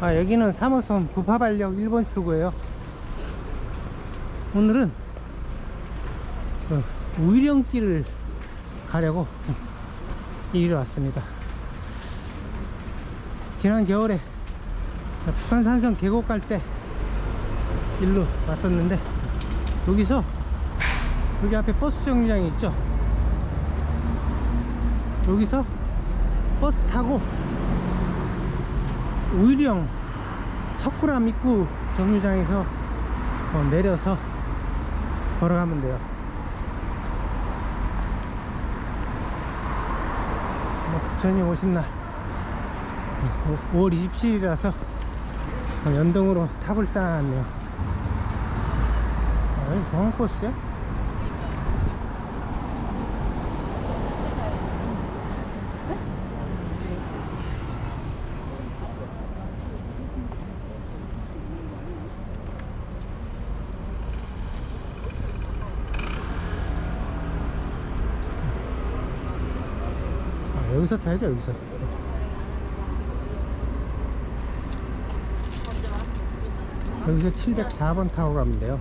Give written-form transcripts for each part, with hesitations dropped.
여기는 3호선 부파발역 1번 출구예요. 오늘은 우이령길을 가려고 이리로 왔습니다. 지난 겨울에 북한산성 계곡 갈 때 일로 왔었는데, 여기서 여기 앞에 버스 정류장이 있죠. 여기서 버스 타고 우이령 석굴암 입구 정류장에서 내려서 걸어가면 돼요. 부처님 오신 날 5월 27일이라서 연동으로 탑을 쌓아놨네요. 여기 공항버스야? 여기서 타야죠. 여기서 704번 타고 가면 돼요.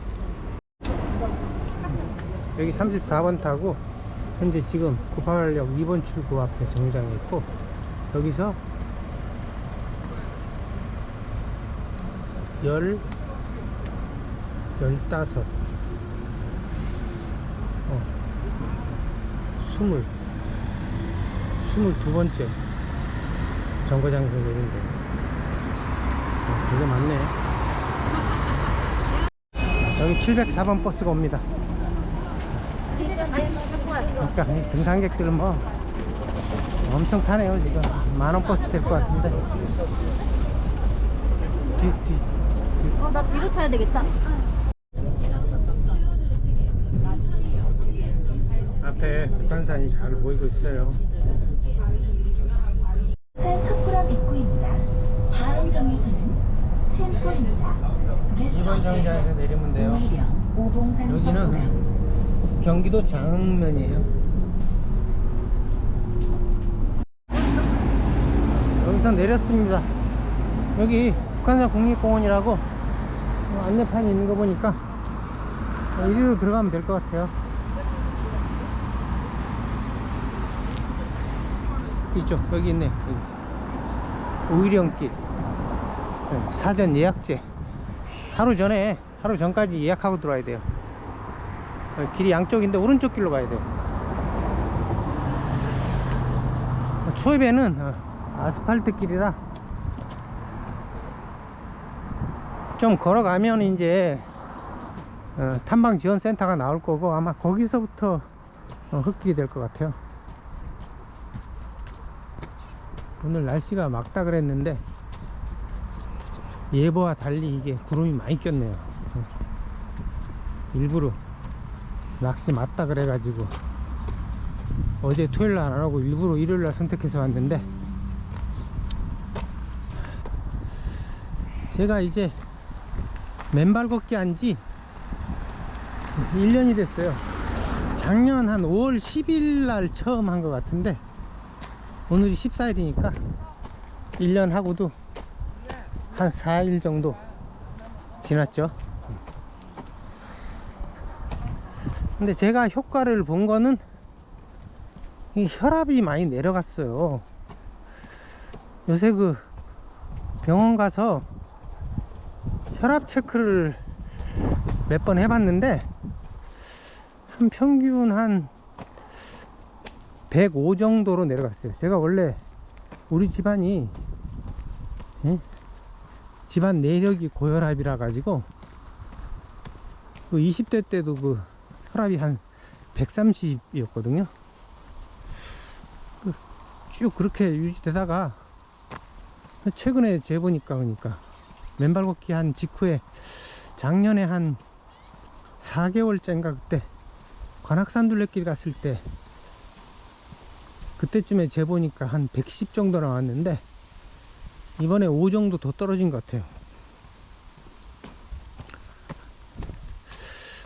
여기 34번 타고 현재 지금 부파발역 2번 출구 앞에 정류장에 있고, 여기서 15 22번째 정거장에서 내린대. 되게 많네. 여기 704번 버스가 옵니다. 그러니까 등산객들은 뭐 엄청 타네요. 지금 만원 버스 될 것 같은데. 나 뒤로 타야 되겠다. 앞에 북한산이 잘 보이고 있어요. 석굴암 입구입니다. 다음 정류소는 샘포입니다. 2번 정류장에서 내리면 돼요. 여기는 경기도 장흥면이에요. 여기서 내렸습니다. 여기 북한산 국립공원이라고 안내판이 있는 거 보니까 이리로 들어가면 될 것 같아요. 이쪽 여기 있네. 여기. 우이령길 사전 예약제. 하루 전까지 예약하고 들어와야 돼요. 길이 양쪽인데 오른쪽 길로 가야 돼요. 초입에는 아스팔트 길이라 좀 걸어가면 이제 탐방 지원 센터가 나올 거고, 아마 거기서부터 흙길이 될 것 같아요. 오늘 날씨가 맑다 그랬는데 예보와 달리 이게 구름이 많이 꼈네요. 일부러 낚시 맞다 그래가지고 어제 토요일날 안하고 일부러 일요일날 선택해서 왔는데, 제가 이제 맨발 걷기 한지 1년이 됐어요. 작년 한 5월 10일날 처음 한 것 같은데, 오늘이 14일이니까 1년 하고도 한 4일 정도 지났죠. 근데 제가 효과를 본 거는 이 혈압이 많이 내려갔어요. 요새 그 병원 가서 혈압 체크를 몇 번 해봤는데 한 평균 한 105 정도로 내려갔어요. 제가 원래 우리 집안이 집안 내력이 고혈압이라 가지고 그 20대 때도 그 혈압이 한 130이었거든요. 쭉 그렇게 유지되다가 최근에 재보니까, 그러니까 맨발 걷기 한 직후에 작년에 한 4개월째인가 그때 관악산 둘레길 갔을 때 그때쯤에 재보니까 한 110 정도 나왔는데, 이번에 5 정도 더 떨어진 것 같아요.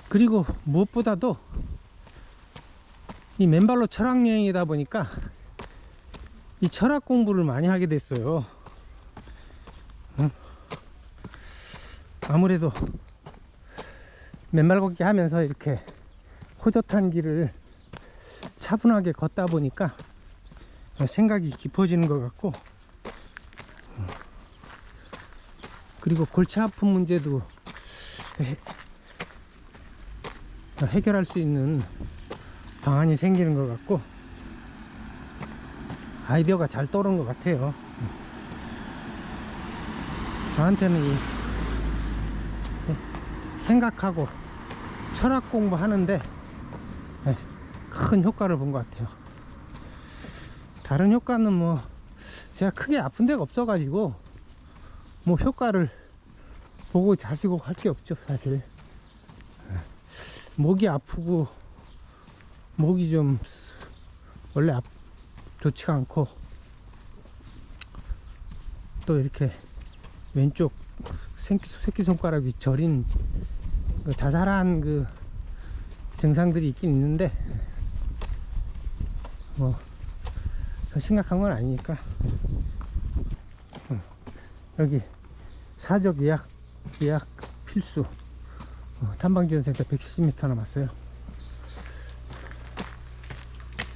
그리고 무엇보다도 이 맨발로 철학 여행이다 보니까 이 철학 공부를 많이 하게 됐어요. 아무래도 맨발 걷기 하면서 이렇게 호젓한 길을 차분하게 걷다 보니까 생각이 깊어지는 것 같고, 그리고 골치 아픈 문제도 해결할 수 있는 방안이 생기는 것 같고, 아이디어가 잘 떠오른 것 같아요. 저한테는 이 생각하고 철학 공부하는데 큰 효과를 본 것 같아요. 다른 효과는 뭐 제가 크게 아픈 데가 없어 가지고 뭐 효과를 보고 자시고 할 게 없죠. 사실 목이 아프고, 목이 좀 원래 좋지가 않고, 또 이렇게 왼쪽 새끼손가락이 저린 자잘한 그 증상들이 있긴 있는데 뭐 심각한 건 아니니까. 여기 사적 예약 필수 탐방지원센터 170m 남았어요.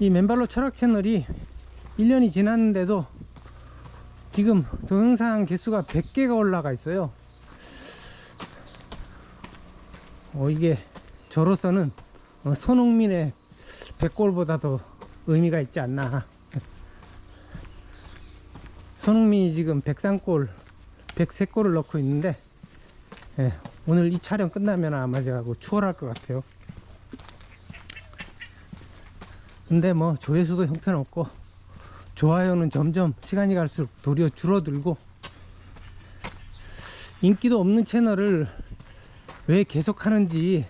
이 맨발로 철학 채널이 1년이 지났는데도 지금 동영상 개수가 100개가 올라가 있어요. 이게 저로서는 손흥민의 100골보다도 의미가 있지 않나. 손흥민이 지금 103골 103골을 넣고 있는데, 오늘 이 촬영 끝나면 아마 제가 추월할 것 같아요. 근데 뭐 조회수도 형편없고, 좋아요는 점점 시간이 갈수록 도리어 줄어들고, 인기도 없는 채널을 왜 계속 하는지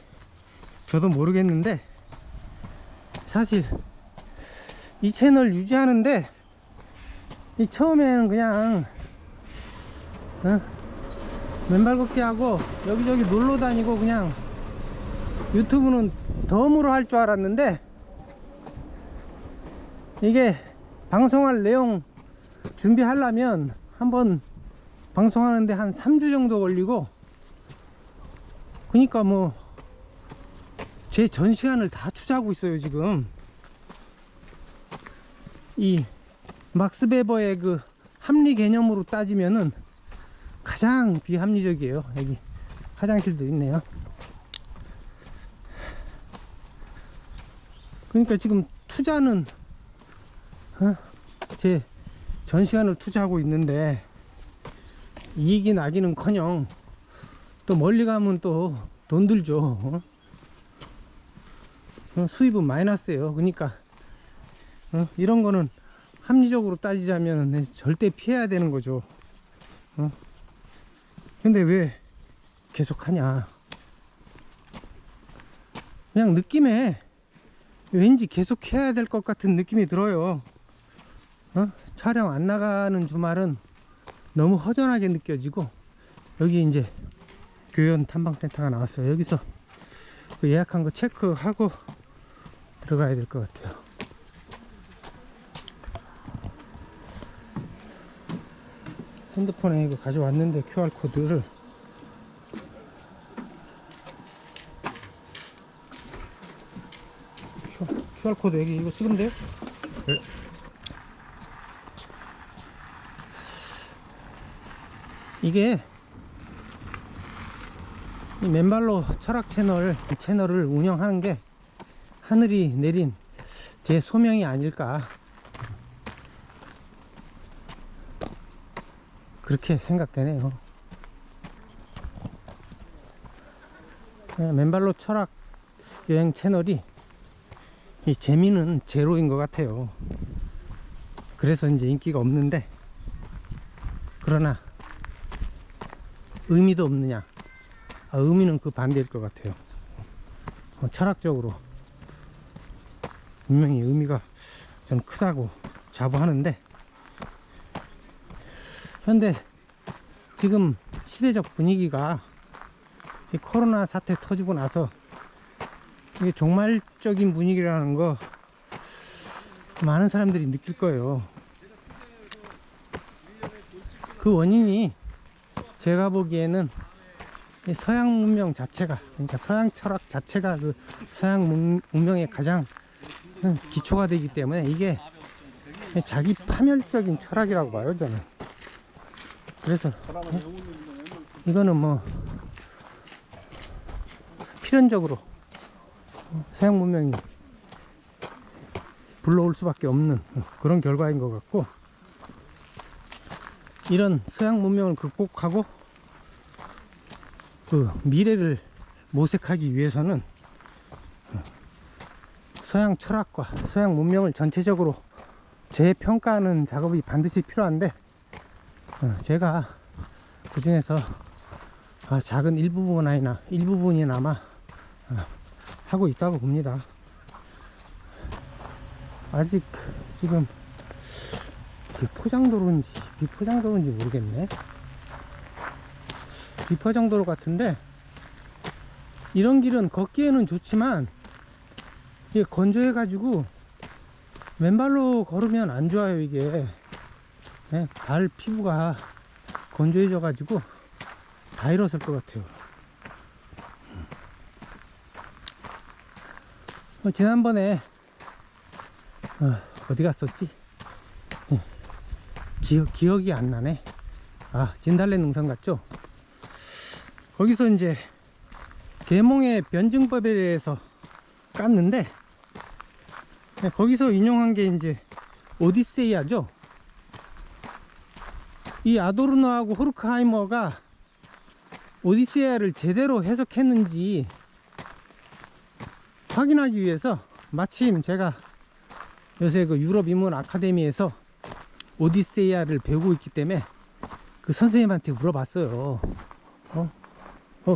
저도 모르겠는데, 사실 이 채널 유지하는데 이 처음에는 그냥 맨발 걷기 하고 여기저기 놀러 다니고 그냥 유튜브는 덤으로 할 줄 알았는데, 이게 방송할 내용 준비하려면 한번 방송하는데 한 3주 정도 걸리고, 그러니까 뭐 제 전 시간을 다 투자하고 있어요. 지금 이 막스 베버의 그 합리 개념으로 따지면은 가장 비합리적이에요. 여기 화장실도 있네요. 그러니까 지금 투자는 제 전 시간을 투자하고 있는데 이익이 나기는커녕 또 멀리 가면 또 돈 들죠. 수입은 마이너스예요. 그러니까 이런 거는 합리적으로 따지자면 절대 피해야 되는 거죠. 근데 왜 계속 하냐. 그냥 느낌에 왠지 계속 해야 될 것 같은 느낌이 들어요. 촬영 안 나가는 주말은 너무 허전하게 느껴지고, 여기 이제 교연 탐방센터가 나왔어요. 여기서 그 예약한 거 체크하고 들어가야 될 것 같아요. 핸드폰에 이거 가져왔는데 QR코드를 QR코드 여기 이거 찍으면 돼요? 네. 이게 이 맨발로 철학 채널을 운영하는 게 하늘이 내린 제 소명이 아닐까, 그렇게 생각되네요. 맨발로 철학 여행 채널이 이 재미는 제로인 것 같아요. 그래서 이제 인기가 없는데, 그러나 의미도 없느냐? 의미는 그 반대일 것 같아요. 철학적으로 분명히 의미가 좀 크다고 자부하는데, 현대 지금 시대적 분위기가 이 코로나 사태 터지고 나서 이게 종말적인 분위기라는 거 많은 사람들이 느낄 거예요. 그 원인이 제가 보기에는 이 서양 문명 자체가, 그러니까 서양 철학 자체가 그 서양 문명의 가장 기초가 되기 때문에 이게 자기 파멸적인 철학이라고 봐요, 저는. 그래서 이거는 뭐 필연적으로 서양 문명이 불러올 수밖에 없는 그런 결과인 것 같고, 이런 서양 문명을 극복하고 그 미래를 모색하기 위해서는 서양 철학과 서양 문명을 전체적으로 재평가하는 작업이 반드시 필요한데, 제가 그 중에서 작은 일부분이나마 하고 있다고 봅니다. 아직 지금 포장도로인지 비포장도로인지 모르겠네. 비포장도로 같은데, 이런 길은 걷기에는 좋지만 이게 건조해 가지고 맨발로 걸으면 안 좋아요. 이게 발 피부가 건조해져 가지고 다 일었을 것 같아요. 지난번에 어디 갔었지? 기억이 안 나네. 진달래 능선 갔죠? 거기서 이제 계몽의 변증법에 대해서 깠는데, 거기서 인용한 게 이제 오디세이아죠. 이 아도르노하고 호르크하이머가 오디세이아를 제대로 해석했는지 확인하기 위해서, 마침 제가 요새 그 유럽 인문 아카데미에서 오디세이아를 배우고 있기 때문에 그 선생님한테 물어봤어요.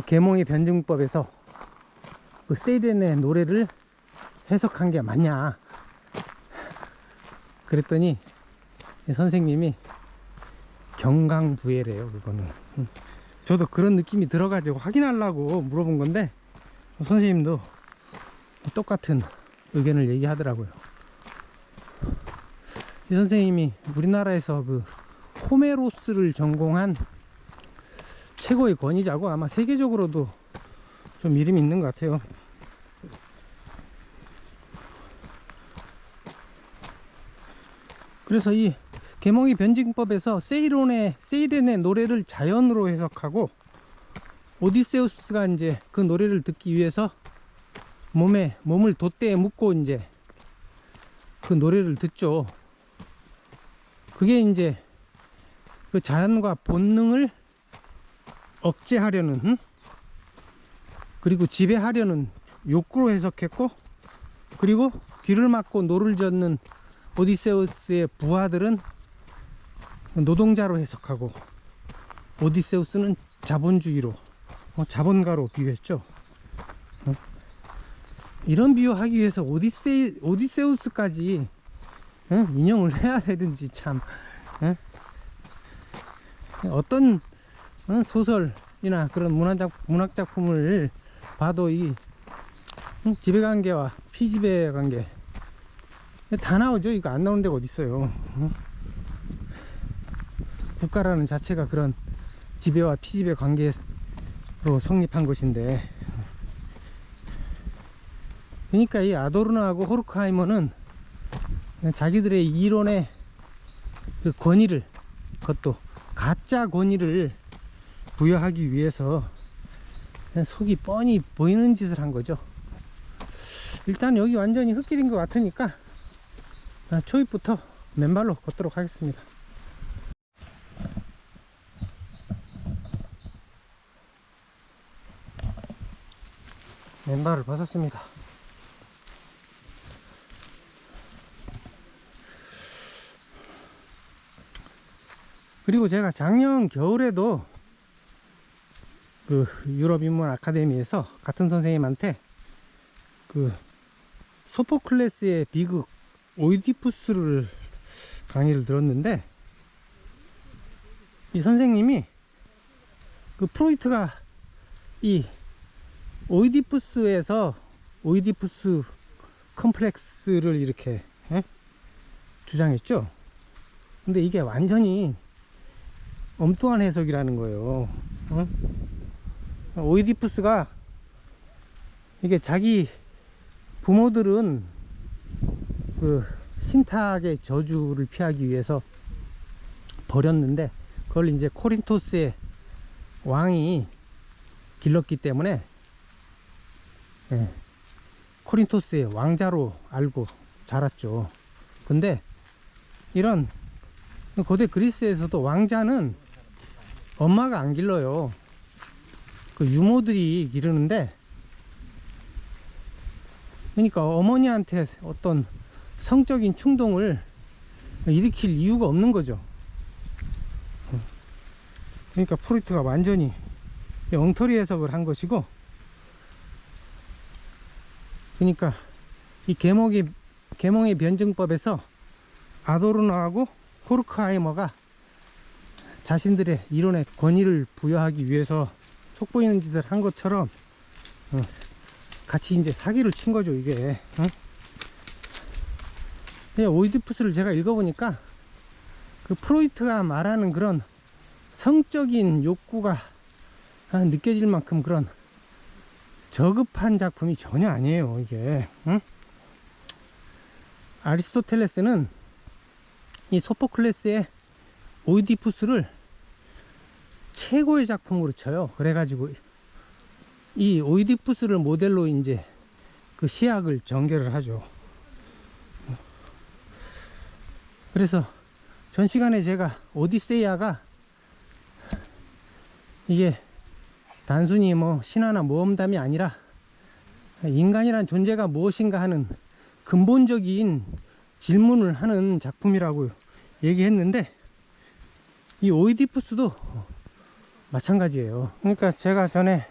계몽의 변증법에서 그 세이렌의 노래를 해석한 게 맞냐. 그랬더니 선생님이 경강부회래요. 그거는 저도 그런 느낌이 들어가지고 확인하려고 물어본 건데, 선생님도 똑같은 의견을 얘기하더라고요. 이 선생님이 우리나라에서 그 호메로스를 전공한 최고의 권위자고, 아마 세계적으로도 좀 이름이 있는 것 같아요. 그래서 이 계몽의 변증법에서 세이렌의 노래를 자연으로 해석하고, 오디세우스가 이제 그 노래를 듣기 위해서 몸을 돛대에 묶고 이제 그 노래를 듣죠. 그게 이제 그 자연과 본능을 억제하려는, 그리고 지배하려는 욕구로 해석했고, 그리고 귀를 막고 노를 젓는 오디세우스의 부하들은 노동자로 해석하고, 오디세우스는 자본주의로, 자본가로 비유했죠. 이런 비유하기 위해서 오디세우스까지 인용을 해야 되든지, 참 어떤 소설이나 그런 문학작품을 봐도 이 지배관계와 피지배관계 다 나오죠. 이거 안 나오는 데가 어디 있어요. 국가라는 자체가 그런 지배와 피지배 관계로 성립한 것인데, 그러니까 이 아도르노하고 호르크하이머는 자기들의 이론의 그 권위를, 그것도 가짜 권위를 부여하기 위해서 속이 뻔히 보이는 짓을 한 거죠. 일단 여기 완전히 흙길인 것 같으니까 초입부터 맨발로 걷도록 하겠습니다. 맨발을 벗었습니다. 그리고 제가 작년 겨울에도 그 유럽 인문 아카데미에서 같은 선생님한테 그 소포클레스의 비극 오이디푸스를 강의를 들었는데, 이 선생님이 그 프로이트가 이 오이디푸스에서 오이디푸스 컴플렉스를 이렇게 주장했죠. 근데 이게 완전히 엉뚱한 해석이라는 거예요. 오이디푸스가 이게 자기 부모들은 그 신탁의 저주를 피하기 위해서 버렸는데, 그걸 이제 코린토스의 왕이 길렀기 때문에, 예, 코린토스의 왕자로 알고 자랐죠. 근데 이런 고대 그리스에서도 왕자는 엄마가 안 길러요. 그 유모들이 기르는데, 그러니까 어머니한테 어떤 성적인 충동을 일으킬 이유가 없는 거죠. 그러니까 프로이트가 완전히 엉터리 해석을 한 것이고, 그러니까 이 계몽의 변증법에서 아도르노하고 호르크하이머가 자신들의 이론에 권위를 부여하기 위해서 속보이는 짓을 한 것처럼 같이 이제 사기를 친 거죠, 이게. 오이디푸스를 제가 읽어보니까 그 프로이트가 말하는 그런 성적인 욕구가 느껴질 만큼 그런 저급한 작품이 전혀 아니에요, 이게. 아리스토텔레스는 이 소포클레스의 오이디푸스를 최고의 작품으로 쳐요. 그래가지고 이 오이디푸스를 모델로 이제 그 시약을 전개를 하죠. 그래서 전 시간에 제가 오디세이아가 이게 단순히 뭐 신화나 모험담이 아니라 인간이란 존재가 무엇인가 하는 근본적인 질문을 하는 작품이라고 얘기했는데, 이 오이디푸스도 마찬가지예요. 그러니까 제가 전에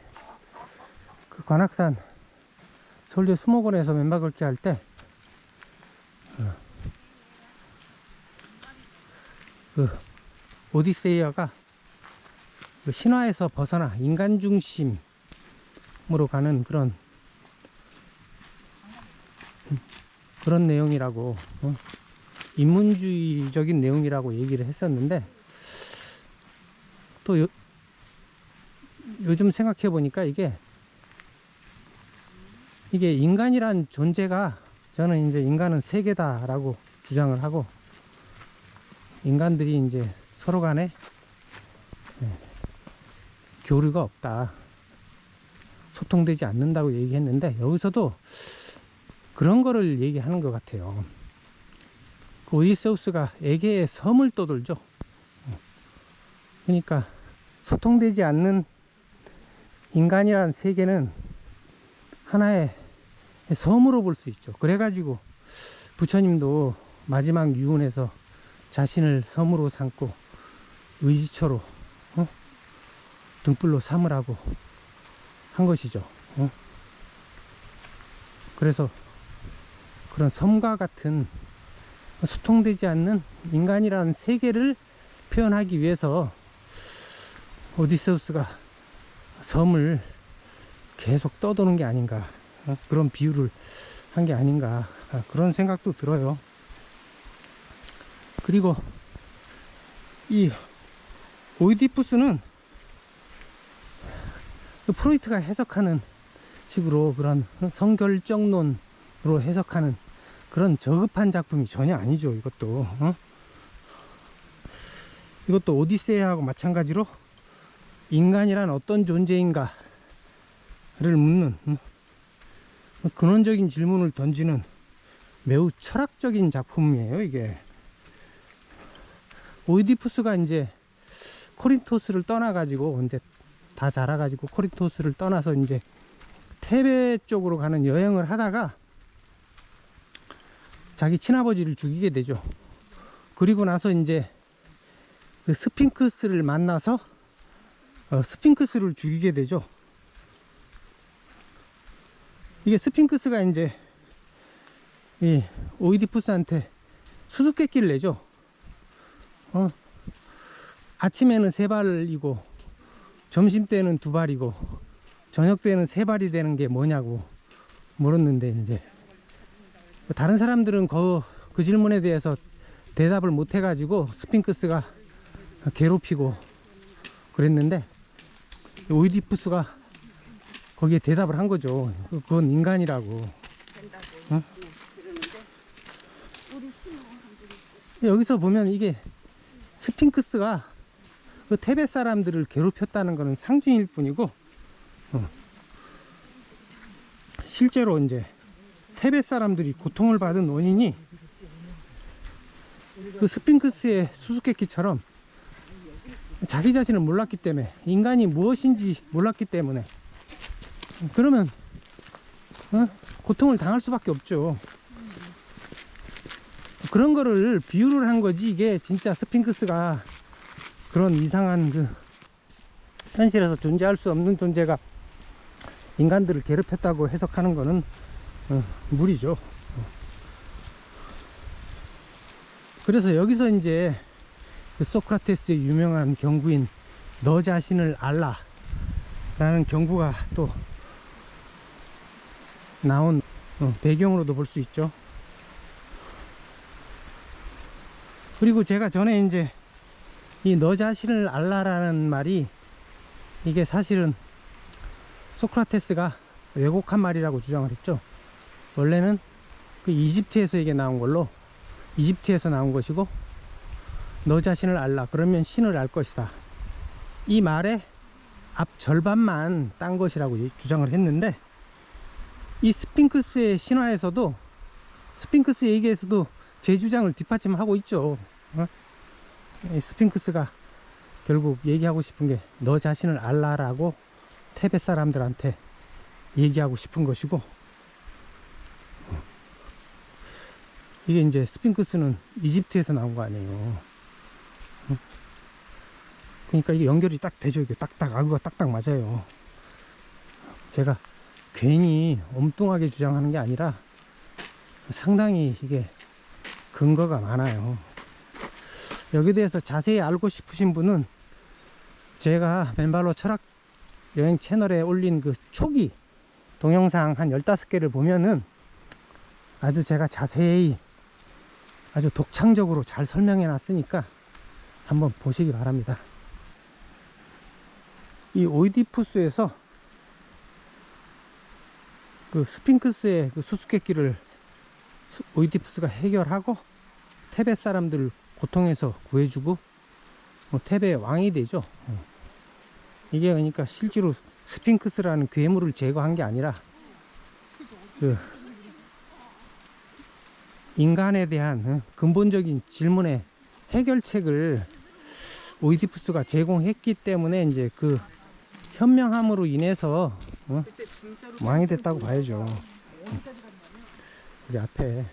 그 관악산 서울대 수목원에서 맨발 걷기 할 때 그 오디세이아가 그 신화에서 벗어나 인간 중심으로 가는 그런 내용이라고, 인문주의적인 내용이라고 얘기를 했었는데, 또 요즘 생각해 보니까 이게 인간이란 존재가, 저는 이제 인간은 세계다라고 주장을 하고, 인간들이 이제 서로 간에 교류가 없다, 소통되지 않는다고 얘기했는데, 여기서도 그런 거를 얘기하는 것 같아요. 그 오디세우스가 에게의 섬을 떠돌죠. 그러니까 소통되지 않는 인간이란 세계는 하나의 섬으로 볼 수 있죠. 그래가지고 부처님도 마지막 유언에서 자신을 섬으로 삼고 의지처로 등불로 삼으라고 한 것이죠. 그래서 그런 섬과 같은 소통되지 않는 인간이라는 세계를 표현하기 위해서 오디세우스가 섬을 계속 떠도는 게 아닌가, 그런 비유를 한 게 아닌가, 그런 생각도 들어요. 그리고 이 오이디푸스는 프로이트가 해석하는 식으로 그런 성결정론으로 해석하는 그런 저급한 작품이 전혀 아니죠. 이것도 오디세이하고 마찬가지로 인간이란 어떤 존재인가를 묻는 근원적인 질문을 던지는 매우 철학적인 작품이에요, 이게. 오이디푸스가 이제 코린토스를 떠나가지고, 이제 다 자라가지고 코린토스를 떠나서 이제 테베 쪽으로 가는 여행을 하다가 자기 친아버지를 죽이게 되죠. 그리고 나서 이제 그 스핑크스를 만나서 스핑크스를 죽이게 되죠. 이게 스핑크스가 이제 이 오이디푸스한테 수수께끼를 내죠. 아침에는 3발이고 점심 때는 2발이고 저녁 때는 3발이 되는 게 뭐냐고 물었는데, 이제 다른 사람들은 그 질문에 대해서 대답을 못 해가지고 스핑크스가 괴롭히고 그랬는데, 오이디푸스가 거기에 대답을 한 거죠. 그건 인간이라고. 응? 여기서 보면 이게 스핑크스가 그 테벳 사람들을 괴롭혔다는 것은 상징일 뿐이고, 실제로 이제 테벳 사람들이 고통을 받은 원인이 그 스핑크스의 수수께끼처럼 자기 자신을 몰랐기 때문에, 인간이 무엇인지 몰랐기 때문에, 그러면 고통을 당할 수밖에 없죠. 그런 거를 비유를 한 거지, 이게 진짜 스핑크스가 그런 이상한 그 현실에서 존재할 수 없는 존재가 인간들을 괴롭혔다고 해석하는 거는 무리죠. 그래서 여기서 이제 그 소크라테스의 유명한 경구인 너 자신을 알라 라는 경구가 또 나온 배경으로도 볼 수 있죠. 그리고 제가 전에 이제 이 너 자신을 알라라는 말이, 이게 사실은 소크라테스가 왜곡한 말이라고 주장을 했죠. 원래는 그 이집트에서 이게 나온 걸로, 이집트에서 나온 것이고, 너 자신을 알라 그러면 신을 알 것이다, 이 말의 앞 절반만 딴 것이라고 주장을 했는데, 이 스핑크스의 신화에서도, 스핑크스 얘기에서도 제 주장을 뒷받침하고 있죠. 이 스핑크스가 결국 얘기하고 싶은 게 너 자신을 알라라고 테벳 사람들한테 얘기하고 싶은 것이고, 이게 이제 스핑크스는 이집트에서 나온 거 아니에요. 그러니까 이게 연결이 딱 되죠. 이게 딱딱 아구가 딱딱 맞아요. 제가 괜히 엉뚱하게 주장하는 게 아니라 상당히 이게 근거가 많아요. 여기에 대해서 자세히 알고 싶으신 분은 제가 맨발로 철학 여행 채널에 올린 그 초기 동영상 한 15개를 보면은 아주 제가 자세히 아주 독창적으로 잘 설명해 놨으니까 한번 보시기 바랍니다. 이 오이디푸스에서 그 스핑크스의 그 수수께끼를 오이디푸스가 해결하고 테벳 사람들을 고통에서 구해주고 테벳의 왕이 되죠. 이게 그러니까 실제로 스핑크스라는 괴물을 제거한 게 아니라 그 인간에 대한 근본적인 질문의 해결책을 오이디푸스가 제공했기 때문에 이제 그 현명함으로 인해서 왕이 됐다고 봐야죠. 우리 앞에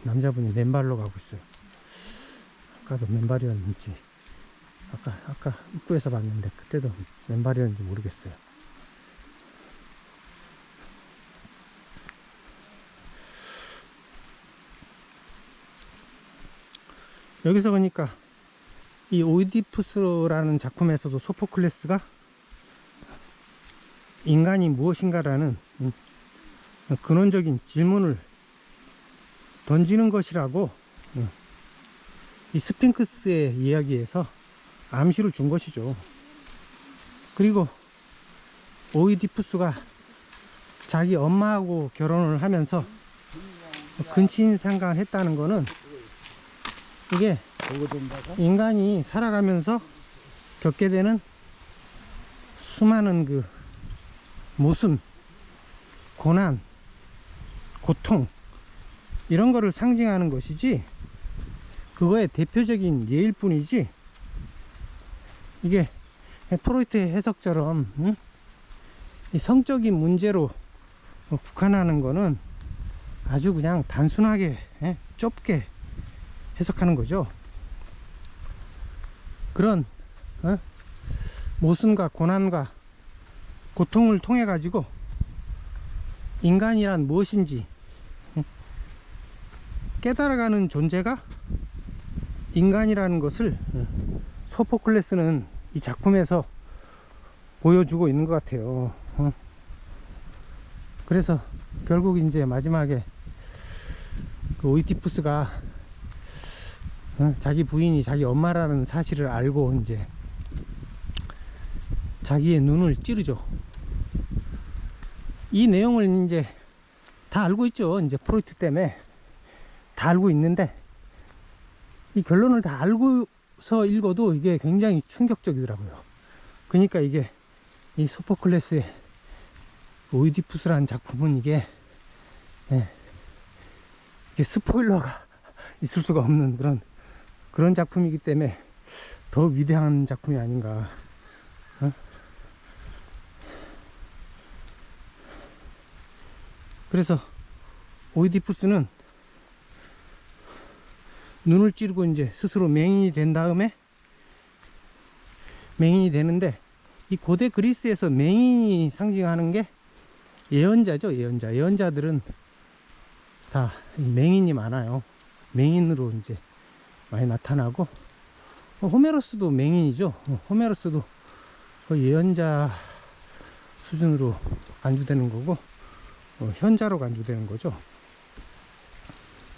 남자분이 맨발로 가고 있어요. 아까도 맨발이었는지, 아까 입구에서 봤는데 그때도 맨발이었는지 모르겠어요. 여기서 보니까 이 오이디푸스라는 작품에서도 소포클레스가 인간이 무엇인가라는 근원적인 질문을 던지는 것이라고 이 스핑크스의 이야기에서 암시를 준 것이죠. 그리고 오이디푸스가 자기 엄마하고 결혼을 하면서 근친상간을 했다는 거는, 이게 인간이 살아가면서 겪게 되는 수많은 그 모순, 고난, 고통, 이런 거를 상징하는 것이지, 그거의 대표적인 예일 뿐이지, 이게 프로이트의 해석처럼 이 성적인 문제로 국한하는 거는 아주 그냥 단순하게 좁게 해석하는 거죠. 그런 모순과 고난과 고통을 통해 가지고 인간이란 무엇인지 깨달아가는 존재가 인간이라는 것을 소포클레스는 이 작품에서 보여주고 있는 것 같아요. 그래서 결국 이제 마지막에 그 오이디푸스가 자기 부인이 자기 엄마라는 사실을 알고 이제 자기의 눈을 찌르죠. 이 내용을 이제 다 알고 있죠. 이제 프로이트 때문에 다 알고 있는데, 이 결론을 다 알고서 읽어도 이게 굉장히 충격적이더라고요. 그러니까 이게 이 소포클레스의 오이디푸스라는 작품은 이게 스포일러가 있을 수가 없는 그런 작품이기 때문에 더 위대한 작품이 아닌가. 그래서 오이디푸스는 눈을 찌르고 이제 스스로 맹인이 된 다음에, 맹인이 되는데, 이 고대 그리스에서 맹인이 상징하는 게 예언자죠. 예언자들은 다 맹인이 많아요. 맹인으로 이제 많이 나타나고, 호메로스도 맹인이죠. 호메로스도 거의 예언자 수준으로 간주되는 거고, 현자로 간주되는 거죠.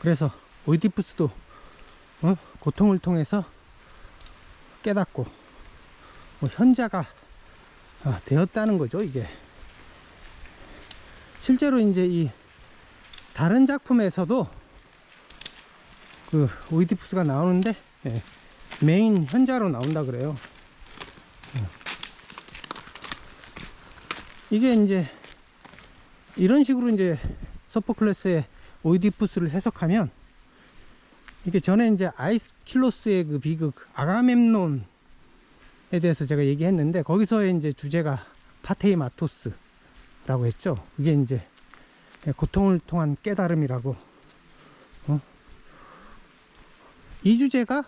그래서 오이디푸스도 고통을 통해서 깨닫고 현자가 되었다는 거죠. 이게 실제로 이제 이 다른 작품에서도 그 오이디푸스가 나오는데 메인 현자로 나온다 그래요. 이게 이제 이런 식으로 이제 소포클레스의 오이디푸스를 해석하면, 이게 전에 이제 아이스킬로스의 그 비극 아가멤논에 대해서 제가 얘기했는데, 거기서의 이제 주제가 파테이마토스라고 했죠. 그게 이제 고통을 통한 깨달음이라고. 이 주제가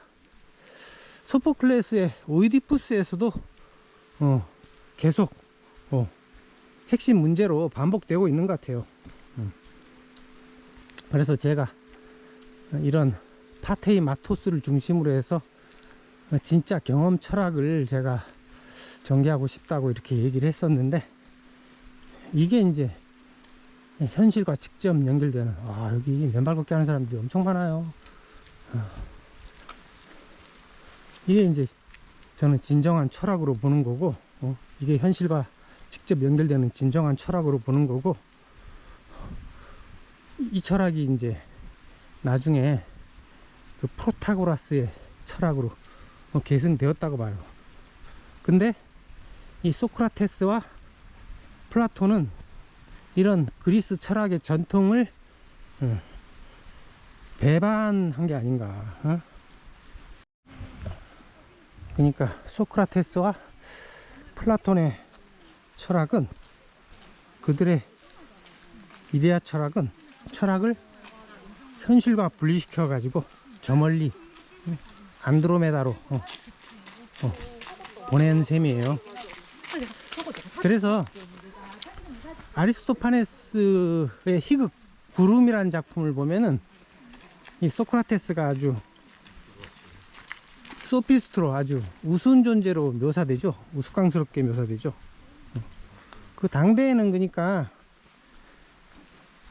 소포클레스의 오이디푸스에서도 계속 핵심 문제로 반복되고 있는 것 같아요. 그래서 제가 이런 파테이마토스를 중심으로 해서 진짜 경험 철학을 제가 전개하고 싶다고 이렇게 얘기를 했었는데, 이게 이제 현실과 직접 연결되는, 여기 맨발 걷기 하는 사람들이 엄청 많아요. 이게 이제 저는 진정한 철학으로 보는 거고, 이게 현실과 직접 연결되는 진정한 철학으로 보는 거고, 이 철학이 이제 나중에 그 프로타고라스의 철학으로 계승되었다고 봐요. 근데 이 소크라테스와 플라톤은 이런 그리스 철학의 전통을 배반한 게 아닌가. 그러니까 소크라테스와 플라톤의 철학은, 그들의 이데아 철학을 현실과 분리시켜 가지고 저 멀리 안드로메다로 보낸 셈이에요. 그래서 아리스토파네스의 희극 구름이라는 작품을 보면은 이 소크라테스가 아주 소피스트로 아주 우스운 존재로 묘사되죠. 우스꽝스럽게 묘사되죠. 그 당대에는 그러니까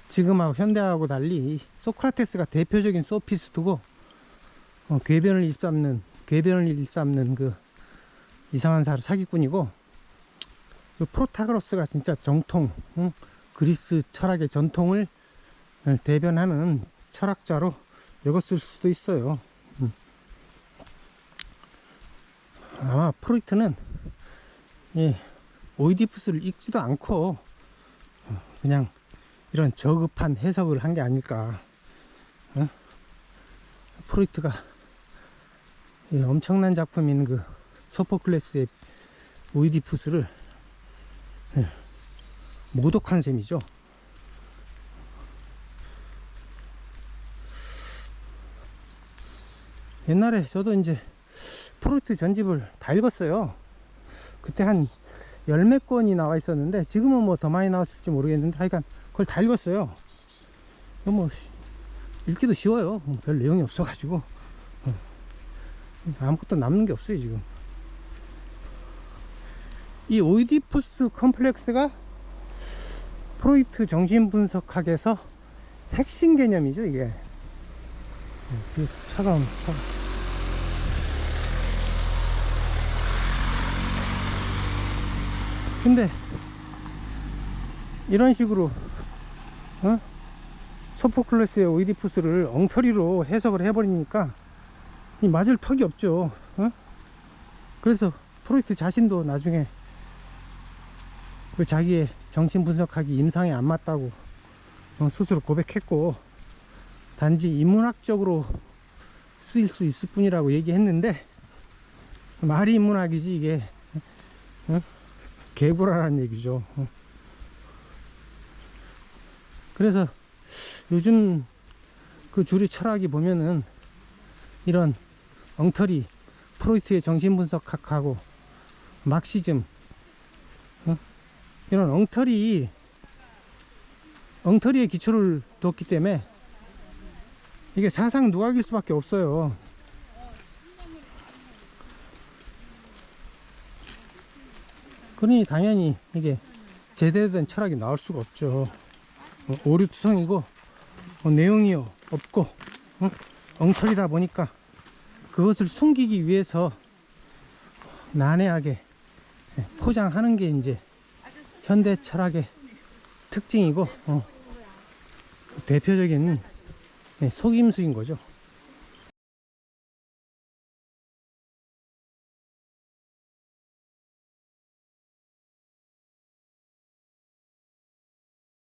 지금하고 현대하고 달리 이 소크라테스가 대표적인 소피스트고, 궤변을 일삼는 그 이상한 사기꾼이고, 그 프로타고라스가 진짜 정통, 그리스 철학의 전통을 대변하는 철학자로 여겼을 수도 있어요. 아마 프로이트는 이 오이디푸스를 읽지도 않고 그냥 이런 저급한 해석을 한 게 아닐까. 프로이트가 엄청난 작품인 그 소포클레스의 오이디푸스를 모독한 셈이죠. 옛날에 저도 이제 프로이트 전집을 다 읽었어요. 그때 한 열 몇 권이 나와 있었는데, 지금은 뭐 더 많이 나왔을지 모르겠는데, 하여간 그걸 다 읽었어요. 뭐 읽기도 쉬워요. 별 내용이 없어가지고 아무것도 남는 게 없어요 지금. 이 오이디푸스 컴플렉스가 프로이트 정신분석학에서 핵심 개념이죠. 이게 차가운 근데 이런 식으로 소포클레스의 오이디푸스를 엉터리로 해석을 해버리니까 이 맞을 턱이 없죠. 그래서 프로이트 자신도 나중에 그 자기의 정신분석학이 임상에 안 맞다고 스스로 고백했고, 단지 인문학적으로 쓰일 수 있을 뿐이라고 얘기했는데, 말이 인문학이지 이게 개구라라는 얘기죠. 그래서 요즘 그 주류 철학이 보면은 이런 엉터리, 프로이트의 정신분석학하고 막시즘, 이런 엉터리에 기초를 뒀기 때문에 이게 사상 누각일 수밖에 없어요. 그러니 당연히 이게 제대로 된 철학이 나올 수가 없죠. 오류투성이고 내용이 없고 엉터리다 보니까 그것을 숨기기 위해서 난해하게 포장하는 게 이제 현대 철학의 특징이고 대표적인 속임수인 거죠.